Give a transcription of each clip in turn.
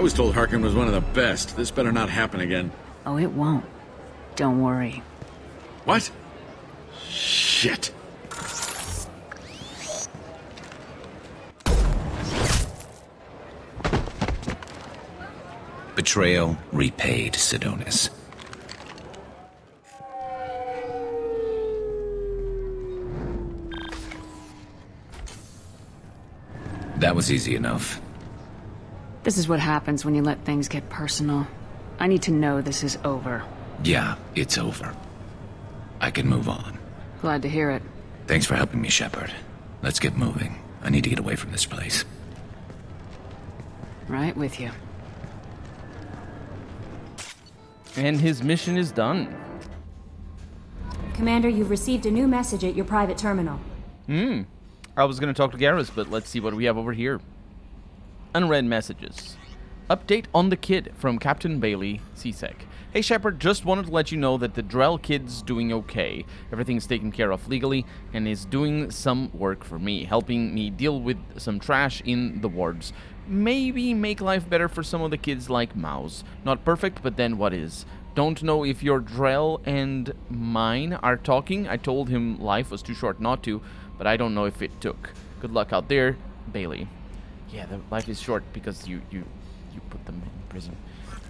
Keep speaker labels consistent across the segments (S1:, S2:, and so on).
S1: I was told Harkin was one of the best. This better not happen again.
S2: Oh, it won't. Don't worry.
S1: What? Shit.
S3: Betrayal repaid, Sidonis. That was easy enough.
S2: This is what happens when you let things get personal. I need to know this is over.
S3: Yeah, it's over. I can move on.
S2: Glad to hear it.
S3: Thanks for helping me, Shepard. Let's get moving. I need to get away from this place.
S2: Right with you.
S4: And his mission is done.
S5: Commander, you've received a new message at your private terminal.
S4: I was going to talk to Garrus, but let's see what we have over here. Unread messages. Update on the kid from Captain Bailey, CSEC. Hey Shepard, just wanted to let you know that the Drell kid's doing okay. Everything's taken care of legally and is doing some work for me, helping me deal with some trash in the wards. Maybe make life better for some of the kids like Mouse. Not perfect, but then what is? Don't know if your Drell and mine are talking. I told him life was too short not to, but I don't know if it took. Good luck out there, Bailey. Yeah, the life is short because you put them in prison.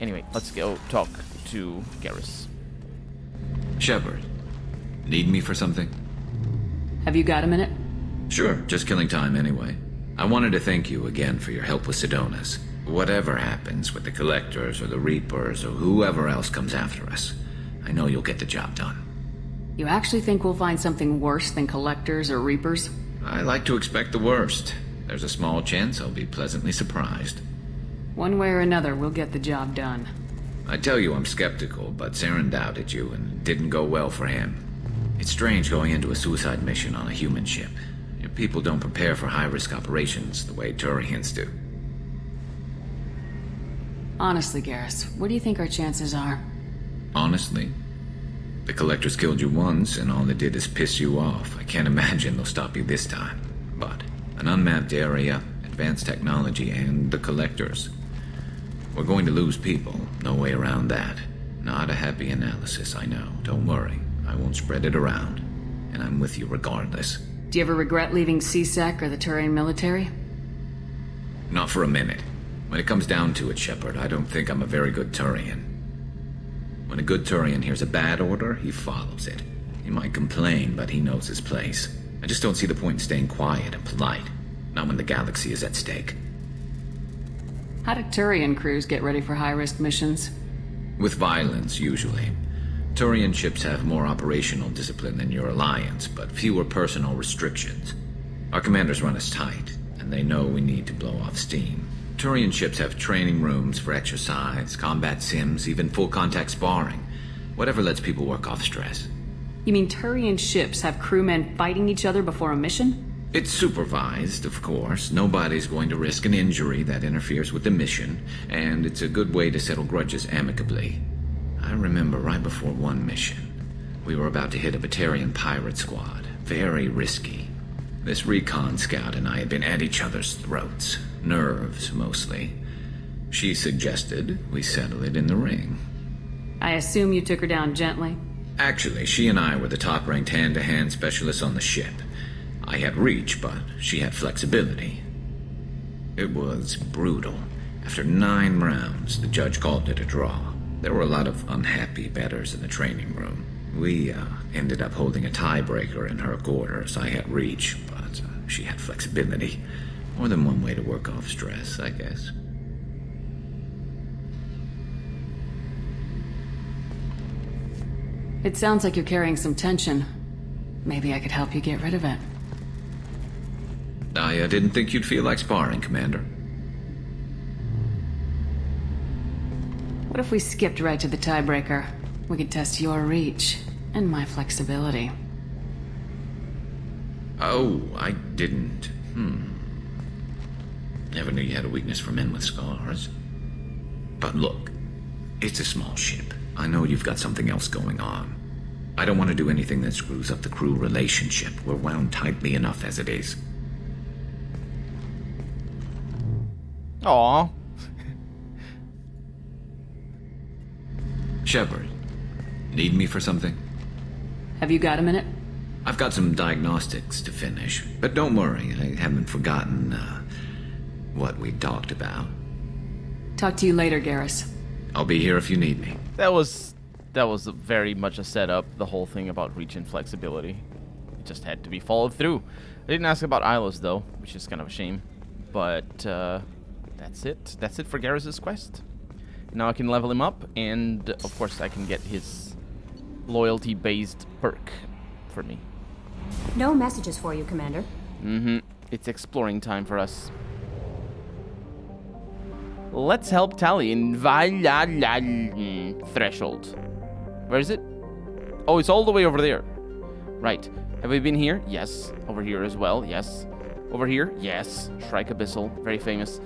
S4: Anyway, let's go talk to Garrus.
S3: Shepard, need me for something?
S2: Have you got a minute?
S3: Sure, just killing time anyway. I wanted to thank you again for your help with Sidonis. Whatever happens with the Collectors or the Reapers or whoever else comes after us, I know you'll get the job done.
S2: You actually think we'll find something worse than Collectors or Reapers?
S3: I like to expect the worst. There's a small chance I'll be pleasantly surprised.
S2: One way or another, we'll get the job done.
S3: I tell you I'm skeptical, but Saren doubted you and it didn't go well for him. It's strange going into a suicide mission on a human ship. Your people don't prepare for high-risk operations the way Turians do.
S2: Honestly, Garrus, what do you think our chances are?
S3: Honestly? The Collectors killed you once, and all they did is piss you off. I can't imagine they'll stop you this time. But an unmapped area, advanced technology, and the Collectors. We're going to lose people. No way around that. Not a happy analysis, I know. Don't worry. I won't spread it around. And I'm with you regardless.
S2: Do you ever regret leaving CSEC or the Turian military?
S3: Not for a minute. When it comes down to it, Shepard, I don't think I'm a very good Turian. When a good Turian hears a bad order, he follows it. He might complain, but he knows his place. I just don't see the point in staying quiet and polite. Not when the galaxy is at stake.
S2: How do Turian crews get ready for high-risk missions?
S3: With violence, usually. Turian ships have more operational discipline than your alliance, but fewer personal restrictions. Our commanders run us tight, and they know we need to blow off steam. Turian ships have training rooms for exercise, combat sims, even full-contact sparring. Whatever lets people work off stress.
S2: You mean Turian ships have crewmen fighting each other before a mission?
S3: It's supervised, of course. Nobody's going to risk an injury that interferes with the mission, and it's a good way to settle grudges amicably. I remember right before one mission, we were about to hit a Batarian pirate squad. Very risky. This recon scout and I had been at each other's throats. Nerves, mostly. She suggested we settle it in the ring.
S2: I assume you took her down gently?
S3: Actually, she and I were the top-ranked hand-to-hand specialists on the ship. I had reach, but she had flexibility. It was brutal. After 9 rounds, the judge called it a draw. There were a lot of unhappy bettors in the training room. We ended up holding a tiebreaker in her quarters. I had reach, but she had flexibility. More than one way to work off stress, I guess.
S2: It sounds like you're carrying some tension. Maybe I could help you get rid of it.
S3: I didn't think you'd feel like sparring, Commander.
S2: What if we skipped right to the tiebreaker? We could test your reach and my flexibility.
S3: Oh, I didn't. Never knew you had a weakness for men with scars. But look, it's a small ship. I know you've got something else going on. I don't want to do anything that screws up the crew relationship. We're wound tightly enough as it is.
S4: Aw.
S3: Shepard, need me for something?
S2: Have you got a minute?
S3: I've got some diagnostics to finish, but don't worry, I haven't forgotten, what we talked about.
S2: Talk to you later, Garrus.
S3: I'll be here if you need me.
S4: That was very much a setup, the whole thing about reach and flexibility. It just had to be followed through. I didn't ask about Ilos, though, which is kind of a shame. But, that's it. That's it for Garrus' quest. Now I can level him up, and, of course, I can get his loyalty-based perk for me.
S5: No messages for you, Commander.
S4: Mm-hmm. It's exploring time for us. Let's help Tali in Threshold. Where is it? Oh, it's all the way over there. Right. Have we been here? Yes. Over here as well. Yes. Over here? Yes. Shrike Abyssal. Very famous.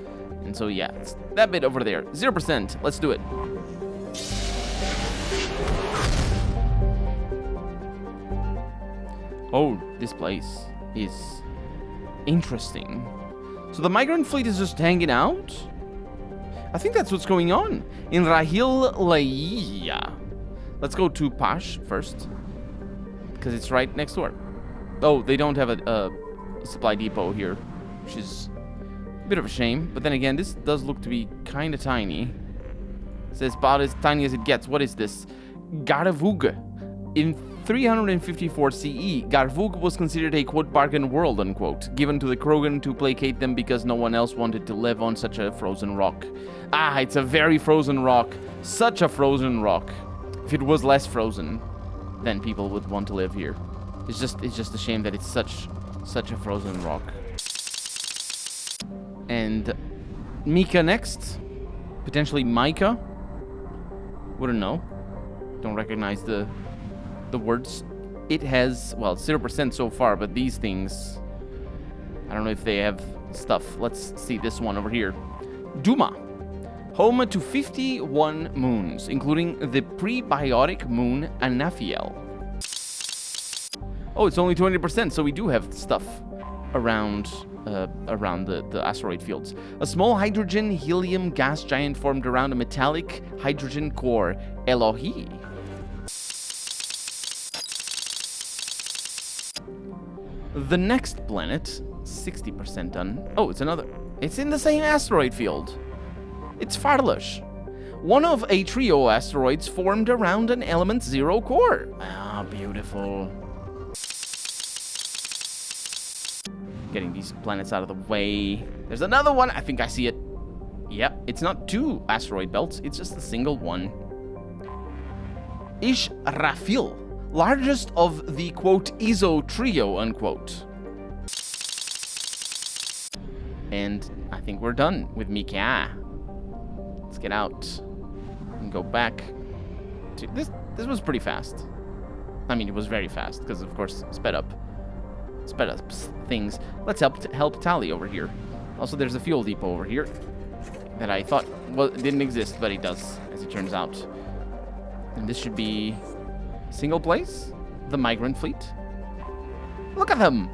S4: And so, yeah, it's that bit over there. 0%. Let's do it. Oh, this place is interesting. So the migrant fleet is just hanging out? I think that's what's going on in Rahil Laia. Let's go to Pash first, because it's right next door. Oh, they don't have a supply depot here, which is a bit of a shame. But then again, this does look to be kind of tiny. It says about as tiny as it gets. What is this? Garvug. In 354 CE, Garvug was considered a, quote, bargain world, unquote, given to the Krogan to placate them because no one else wanted to live on such a frozen rock. Ah, it's a very frozen rock. Such a frozen rock. If it was less frozen, then people would want to live here. It's just a shame that it's such a frozen rock. And Micah next. Potentially Micah. Wouldn't know. Don't recognize the words. It has, well, 0% so far, but these things, I don't know if they have stuff. Let's see this one over here. Duma. Home to 51 moons, including the prebiotic moon Anafiel. Oh, it's only 20%, so we do have stuff around the asteroid fields. A small hydrogen helium gas giant formed around a metallic hydrogen core, Elohi. The next planet, 60% done. Oh, it's another. It's in the same asteroid field. It's Farlush. One of a trio asteroids formed around an element 0 core. Ah, beautiful. Getting these planets out of the way. There's another one. I think I see it. Yep, it's not 2 asteroid belts. It's just a single one. Ishrafil. Largest of the, quote, Iso trio, unquote. And I think we're done with Micah. Let's get out and go back to this. This was pretty fast. I mean, it was very fast because, of course, sped up things. Let's help Tali over here. Also, there's a fuel depot over here that I thought, well, it didn't exist, but it does, as it turns out. And this should be single place. The migrant fleet. Look at them.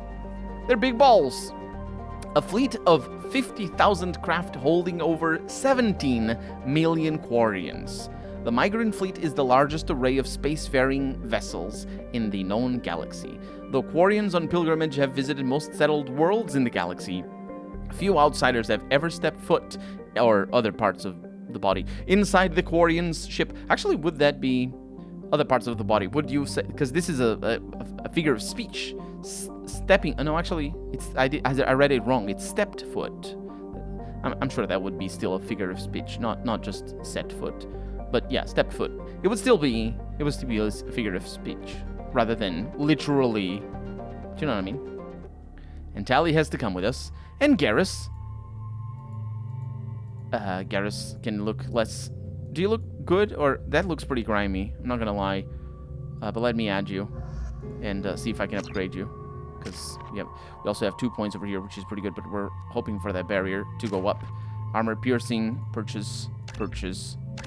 S4: They're big balls. A fleet of 50,000 craft holding over 17 million Quarians. The migrant fleet is the largest array of spacefaring vessels in the known galaxy. Though Quarians on pilgrimage have visited most settled worlds in the galaxy, few outsiders have ever stepped foot, or other parts of the body, inside the Quarian's ship. Actually, would that be other parts of the body? Would you say, because this is a figure of speech. Stepping, no, actually, I read it wrong. It's stepped foot. I'm sure that would be still a figure of speech, not just set foot. But yeah, stepped foot. It would still be a figure of speech, rather than literally, do you know what I mean? And Tali has to come with us. And Garrus. Garrus can look less. Do you look good? Or that looks pretty grimy, I'm not gonna lie. But let me add you and see if I can upgrade you. Because we also have 2 points over here, which is pretty good, but we're hoping for that barrier to go up. Armor piercing, purchase.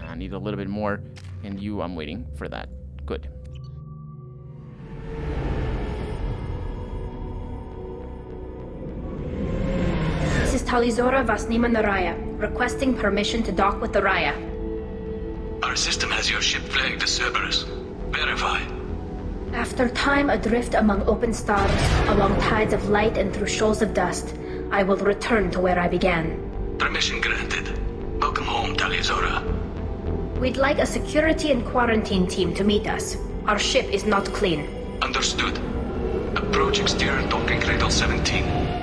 S4: I need a little bit more, and I'm waiting for that. Good.
S6: This is Talizora Vasnima Naraya, requesting permission to dock with the Raya. Our system has your ship flagged as Cerberus. Verify.
S7: After time adrift among open stars, along tides of light and through shoals of dust, I will return to where I began.
S6: Permission granted. Welcome home, Tali'Zorah.
S7: We'd like a security and quarantine team to meet us. Our ship is not clean.
S6: Understood. Approach exterior docking cradle 17.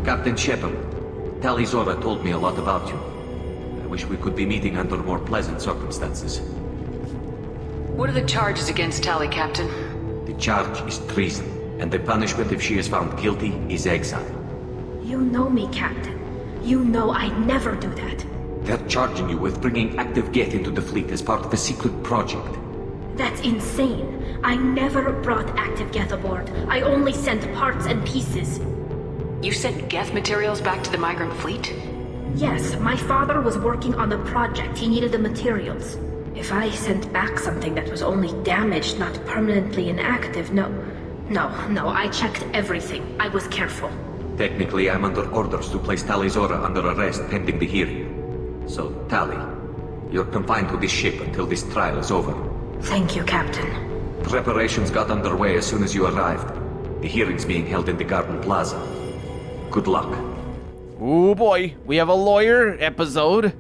S8: Captain Shepard, Tali'Zorah told me a lot about you. I wish we could be meeting under more pleasant circumstances.
S2: What are the charges against Tali, Captain?
S8: The charge is treason, and the punishment if she is found guilty is exile.
S7: You know me, Captain. You know I'd never do that.
S8: They're charging you with bringing active Geth into the fleet as part of a secret project.
S7: That's insane. I never brought active Geth aboard. I only sent parts and pieces.
S2: You sent Geth materials back to the migrant fleet?
S7: Yes, my father was working on the project. He needed the materials. If I sent back something that was only damaged, not permanently inactive, no, I checked everything. I was careful.
S8: Technically, I'm under orders to place Tali'Zorah under arrest pending the hearing. So, Tali, you're confined to this ship until this trial is over.
S7: Thank you, Captain.
S8: Preparations got underway as soon as you arrived. The hearing's being held in the Garden Plaza. Good luck.
S4: Oh boy, we have a lawyer episode.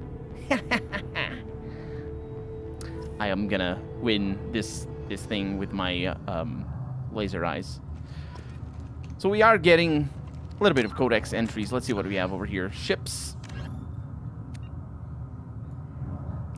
S4: I am gonna win this thing with my laser eyes. So we are getting a little bit of Codex entries. Let's see what we have over here. Ships.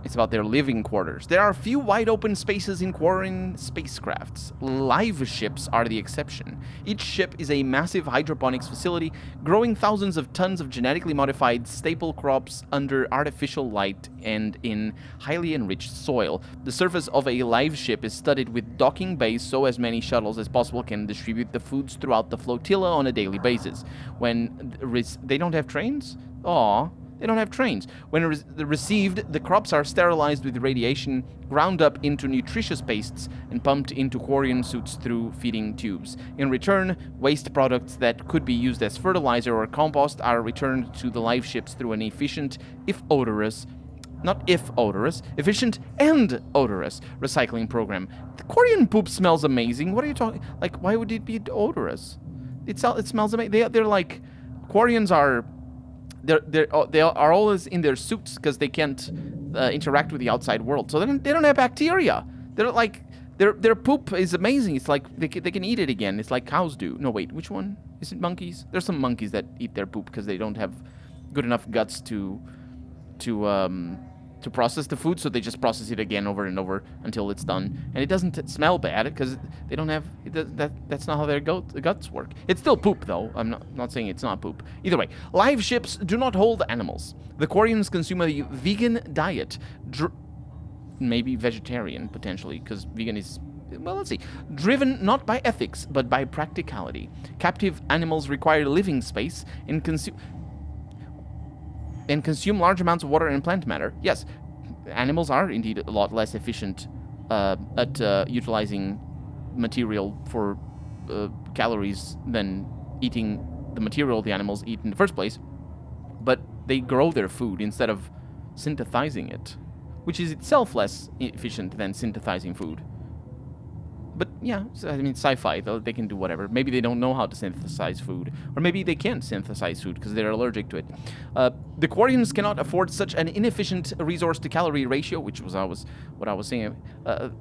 S4: It's about their living quarters. There are few wide open spaces in quarrying spacecrafts. Live ships are the exception. Each ship is a massive hydroponics facility, growing thousands of tons of genetically modified staple crops under artificial light and in highly enriched soil. The surface of a live ship is studded with docking bays so as many shuttles as possible can distribute the foods throughout the flotilla on a daily basis. When they don't have trains? Aww. They don't have trains. When received, the crops are sterilized with radiation, ground up into nutritious pastes, and pumped into quarian suits through feeding tubes. In return, waste products that could be used as fertilizer or compost are returned to the live ships through an efficient, efficient and odorous recycling program. The quarian poop smells amazing. What are you talking? Like, why would it be odorous? It smells amazing. They're like, quarians are. They are always in their suits because they can't interact with the outside world. So they don't have bacteria. They're like their poop is amazing. It's like they can eat it again. It's like cows do. No, wait, which one? Is it monkeys? There's some monkeys that eat their poop because they don't have good enough guts to process the food, so they just process it again over and over until it's done. And it doesn't smell bad because they don't have that's not how their guts work. It's still poop though. I'm not saying it's not poop. Either way, live ships do not hold animals. The quarians consume a vegan diet, maybe vegetarian potentially, because vegan is, well, let's see, driven not by ethics but by practicality. Captive animals require living space and consume large amounts of water and plant matter. Yes, animals are indeed a lot less efficient at utilizing material for calories than eating the material the animals eat in the first place, but they grow their food instead of synthesizing it, which is itself less efficient than synthesizing food. But yeah, I mean, sci-fi, they can do whatever. Maybe they don't know how to synthesize food. Or maybe they can't synthesize food because they're allergic to it. The quarians cannot afford such an inefficient resource-to-calorie ratio, which was what I was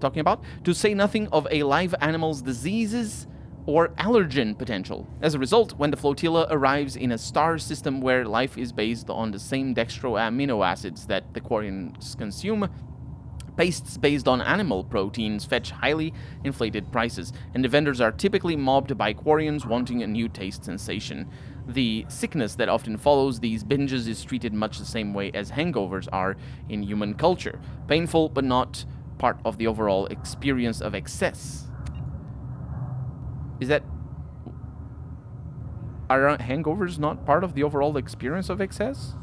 S4: talking about, to say nothing of a live animal's diseases or allergen potential. As a result, when the flotilla arrives in a star system where life is based on the same dextro amino acids that the quarians consume, pastes based on animal proteins fetch highly inflated prices, and the vendors are typically mobbed by quarians wanting a new taste sensation. The sickness that often follows these binges is treated much the same way as hangovers are in human culture. Painful, but not part of the overall experience of excess. Is that... Are hangovers not part of the overall experience of excess?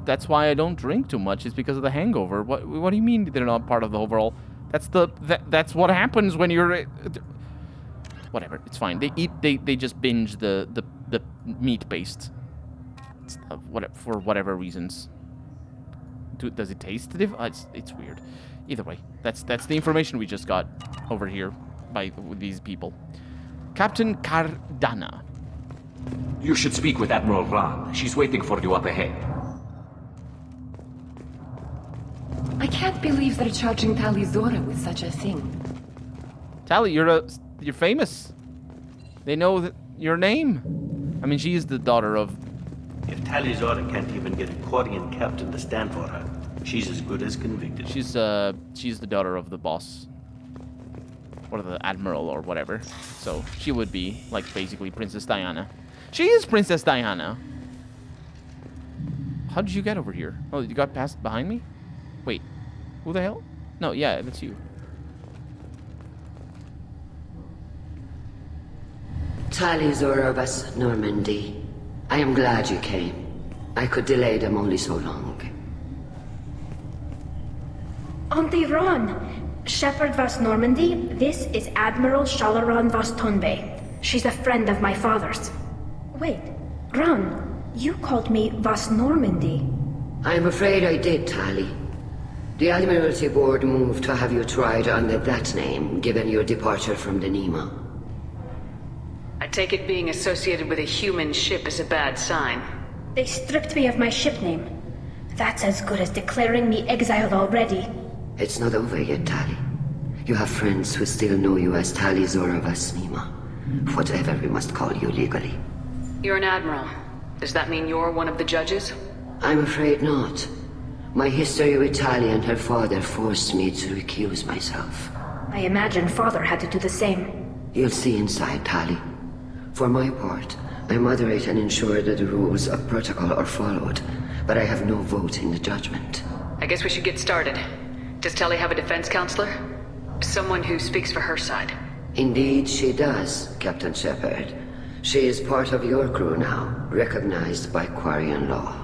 S4: That's why I don't drink too much. It's because of the hangover. What do you mean they're not part of the overall? That's what happens when you're. Whatever. It's fine. They just binge the meat based. For whatever reasons. Does it taste different? It's weird. Either way, that's the information we just got over here with these people. Captain Cardana.
S8: You should speak with Admiral Ran. She's waiting for you up ahead.
S9: I can't believe they're charging Tali Zora with such a thing.
S4: Tali, you're famous. They know your name. I mean, she is the daughter of.
S10: If Tali Zora can't even get a Quarian captain to stand for her, she's as good as convicted.
S4: She's the daughter of the boss. Or the admiral or whatever. So she would be like basically Princess Diana. She is Princess Diana. How did you get over here? Oh, you got past behind me? Wait, who the hell? No, yeah, that's you.
S11: Tali Zora of us, Normandy. I am glad you came. I could delay them only so long.
S7: Auntie Ron! Shepard vas Normandy, this is Admiral Shalaran vas Tonbe. She's a friend of my father's. Wait, Ron, you called me vas Normandy.
S11: I'm afraid I did, Tali. The Admiralty Board moved to have you tried under that name, given your departure from the Nima.
S2: I take it being associated with a human ship is a bad sign.
S7: They stripped me of my ship name. That's as good as declaring me exiled already.
S11: It's not over yet, Tali. You have friends who still know you as Tali Zora vas Nima. Whatever we must call you legally.
S2: You're an admiral. Does that mean you're one of the judges?
S11: I'm afraid not. My history with Tali and her father forced me to recuse myself.
S7: I imagine father had to do the same.
S11: You'll see inside, Tali. For my part, I moderate and ensure that the rules of protocol are followed, but I have no vote in the judgment.
S2: I guess we should get started. Does Tali have a defense counselor? Someone who speaks for her side.
S11: Indeed she does, Captain Shepard. She is part of your crew now, recognized by Quarian law.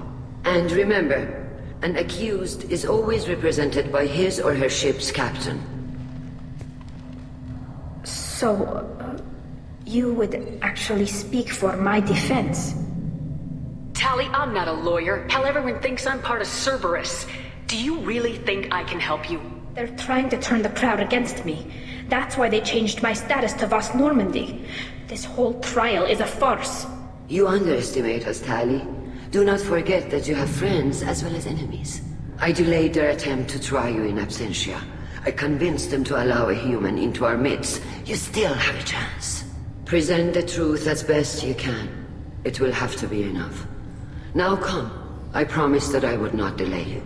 S11: And remember, an accused is always represented by his or her ship's captain.
S7: So, you would actually speak for my defense?
S2: Tali, I'm not a lawyer. Hell, everyone thinks I'm part of Cerberus. Do you really think I can help you?
S7: They're trying to turn the crowd against me. That's why they changed my status to Vas Normandy. This whole trial is a farce.
S11: You underestimate us, Tali. Do not forget that you have friends as well as enemies. I delayed their attempt to try you in absentia. I convinced them to allow a human into our midst. You still have a chance. Present the truth as best you can. It will have to be enough. Now come. I promised that I would not delay you.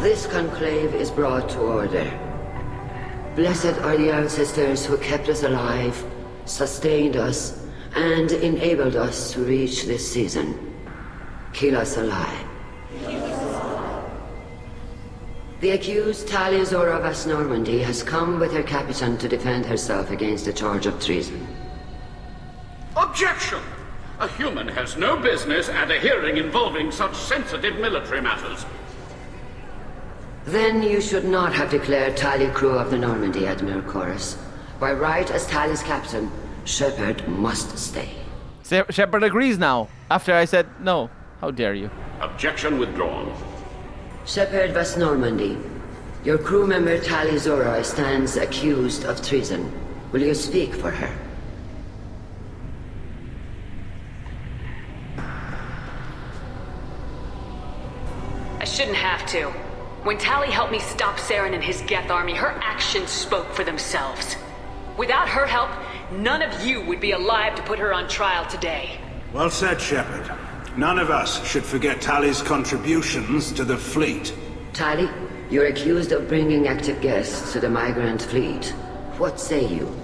S11: This conclave is brought to order. Blessed are the ancestors who kept us alive, sustained us, and enabled us to reach this season. Keep us alive. The accused Tali Zora vas Normandy has come with her captain to defend herself against the charge of treason.
S1: Objection! A human has no business at a hearing involving such sensitive military matters.
S11: Then you should not have declared Tali crew of the Normandy, Admiral Chorus. By right as Tali's captain, Shepard must stay.
S4: Shepard agrees now, after I said no. How dare you?
S1: Objection withdrawn.
S11: Shepard vas Normandy, your crew member Tali Zora stands accused of treason. Will you speak for her?
S2: I shouldn't have to. When Tali helped me stop Saren and his Geth army, her actions spoke for themselves. Without her help, none of you would be alive to put her on trial today.
S12: Well said, Shepard. None of us should forget Tali's contributions to the fleet.
S11: Tali, you're accused of bringing active guests to the migrant fleet. What say you?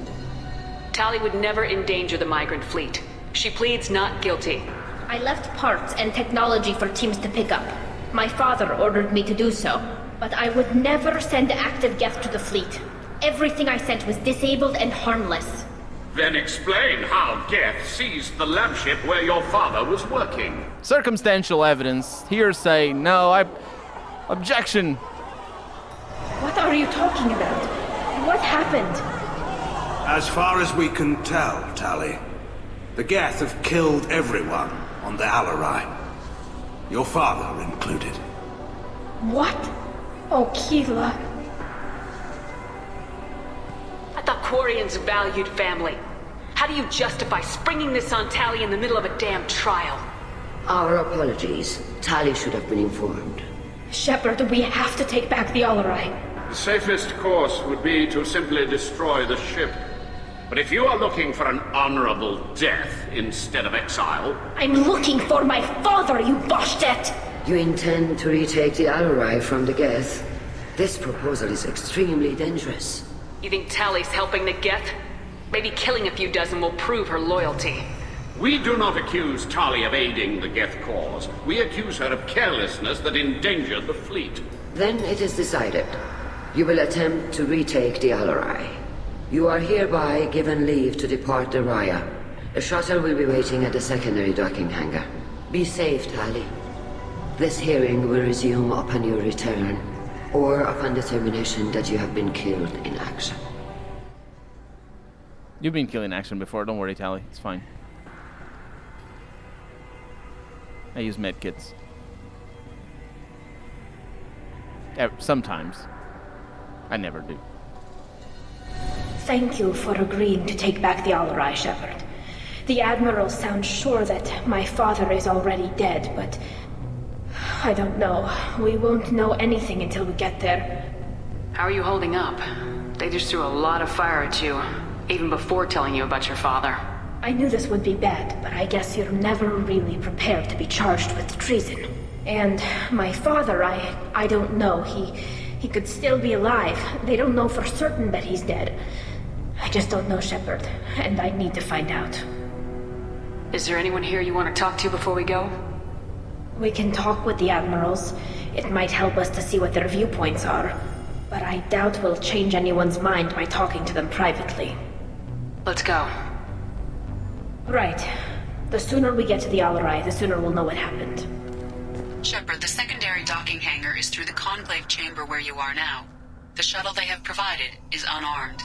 S2: Tali would never endanger the migrant fleet. She pleads not guilty.
S7: I left parts and technology for teams to pick up. My father ordered me to do so, but I would never send active Geth to the fleet. Everything I sent was disabled and harmless.
S1: Then explain how Geth seized the lab ship where your father was working.
S4: Circumstantial evidence. Hearsay. No, Objection.
S7: What are you talking about? What happened?
S12: As far as we can tell, Tali, the Geth have killed everyone on the Alarai. Your father included.
S7: What? Oh, Keela.
S2: I thought Quarians valued family. How do you justify springing this on Tali in the middle of a damn trial?
S11: Our apologies. Tali should have been informed.
S7: Shepard, we have to take back the Alarai.
S1: The safest course would be to simply destroy the ship. But if you are looking for an honorable death instead of exile...
S7: I'm looking for my father, you bastet!
S11: You intend to retake the Alarai from the Geth? This proposal is extremely dangerous.
S2: You think Tali's helping the Geth? Maybe killing a few dozen will prove her loyalty.
S1: We do not accuse Tali of aiding the Geth cause. We accuse her of carelessness that endangered the fleet.
S11: Then it is decided. You will attempt to retake the Alarai. You are hereby given leave to depart the Raya. A shuttle will be waiting at the secondary docking hangar. Be safe, Tali. This hearing will resume upon your return, or upon determination that you have been killed in action.
S4: You've been killed in action before, don't worry, Tali. It's fine. I use medkits. Sometimes. I never do.
S7: Thank you for agreeing to take back the Alarai, Shepard. The Admiral sounds sure that my father is already dead, but... I don't know. We won't know anything until we get there.
S2: How are you holding up? They just threw a lot of fire at you, even before telling you about your father.
S7: I knew this would be bad, but I guess you're never really prepared to be charged with treason. And my father, I don't know. He could still be alive. They don't know for certain that he's dead. I just don't know, Shepard, and I need to find out.
S2: Is there anyone here you want to talk to before we go?
S7: We can talk with the Admirals. It might help us to see what their viewpoints are. But I doubt we'll change anyone's mind by talking to them privately.
S2: Let's go.
S7: Right. The sooner we get to the Alarai, the sooner we'll know what happened.
S2: Shepard, the secondary docking hangar is through the conclave chamber where you are now. The shuttle they have provided is unarmed.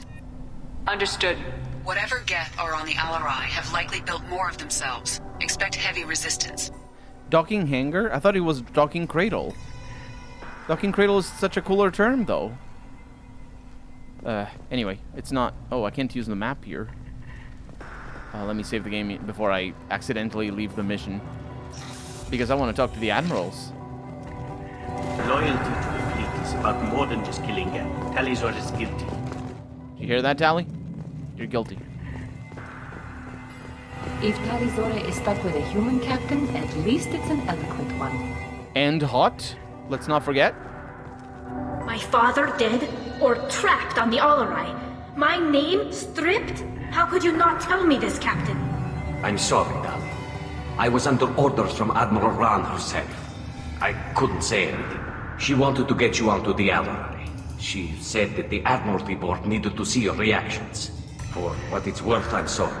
S2: Understood. Whatever Geth are on the Alarai have likely built more of themselves. Expect heavy resistance.
S4: Docking hangar? I thought it was docking cradle. Docking cradle is such a cooler term, though. Anyway, it's not... Oh, I can't use the map here. Let me save the game before I accidentally leave the mission. Because I want to talk to the Admirals.
S10: Loyalty to the fleet is about more than just killing Geth. Talizor is guilty.
S4: You hear that, Tali? You're guilty.
S9: If Talizora is stuck with a human captain, at least it's an eloquent one.
S4: And hot, let's not forget.
S7: My father dead? Or trapped on the Alarai? My name stripped? How could you not tell me this, Captain?
S8: I'm sorry, Tali. I was under orders from Admiral Ran herself. I couldn't say anything. She wanted to get you onto the Alarai. She said that the Admiralty Board needed to see your reactions. For what it's worth, I'm sorry.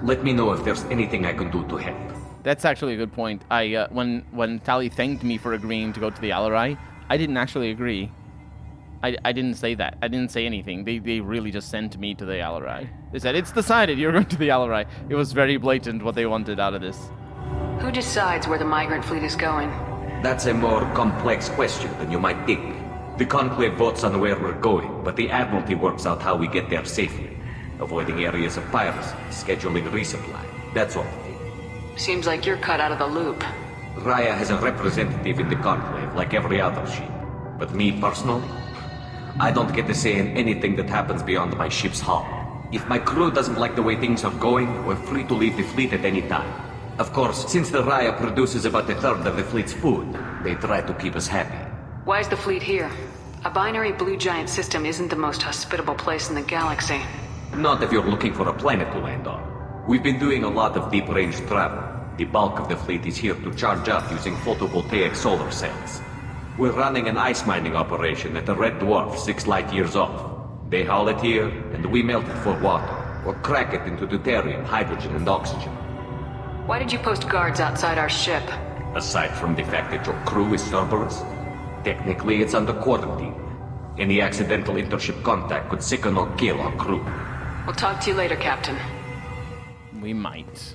S8: Let me know if there's anything I can do to help.
S4: That's actually a good point. When Tali thanked me for agreeing to go to the Alarai, I didn't actually agree. I didn't say that. I didn't say anything. They really just sent me to the Alarai. They said, it's decided, you're going to the Alarai. It was very blatant what they wanted out of this.
S2: Who decides where the migrant fleet is going?
S8: That's a more complex question than you might think. The Conclave votes on where we're going, but the Admiralty works out how we get there safely. Avoiding areas of piracy, scheduling resupply, that sort of thing.
S2: Seems like you're cut out of the loop.
S8: Raya has a representative in the Conclave, like every other ship. But me personally, I don't get to say in anything that happens beyond my ship's hull. If my crew doesn't like the way things are going, we're free to leave the fleet at any time. Of course, since the Raya produces about a third of the fleet's food, they try to keep us happy.
S2: Why is the fleet here? A binary blue giant system isn't the most hospitable place in the galaxy.
S8: Not if you're looking for a planet to land on. We've been doing a lot of deep-range travel. The bulk of the fleet is here to charge up using photovoltaic solar cells. We're running an ice mining operation at the Red Dwarf 6 light years off. They haul it here, and we melt it for water, or crack it into deuterium, hydrogen, and oxygen.
S2: Why did you post guards outside our ship?
S8: Aside from the fact that your crew is Cerberus, technically it's under quarantine. Any accidental intership contact could sicken or kill our crew.
S2: We'll talk to you later, Captain.
S4: We might.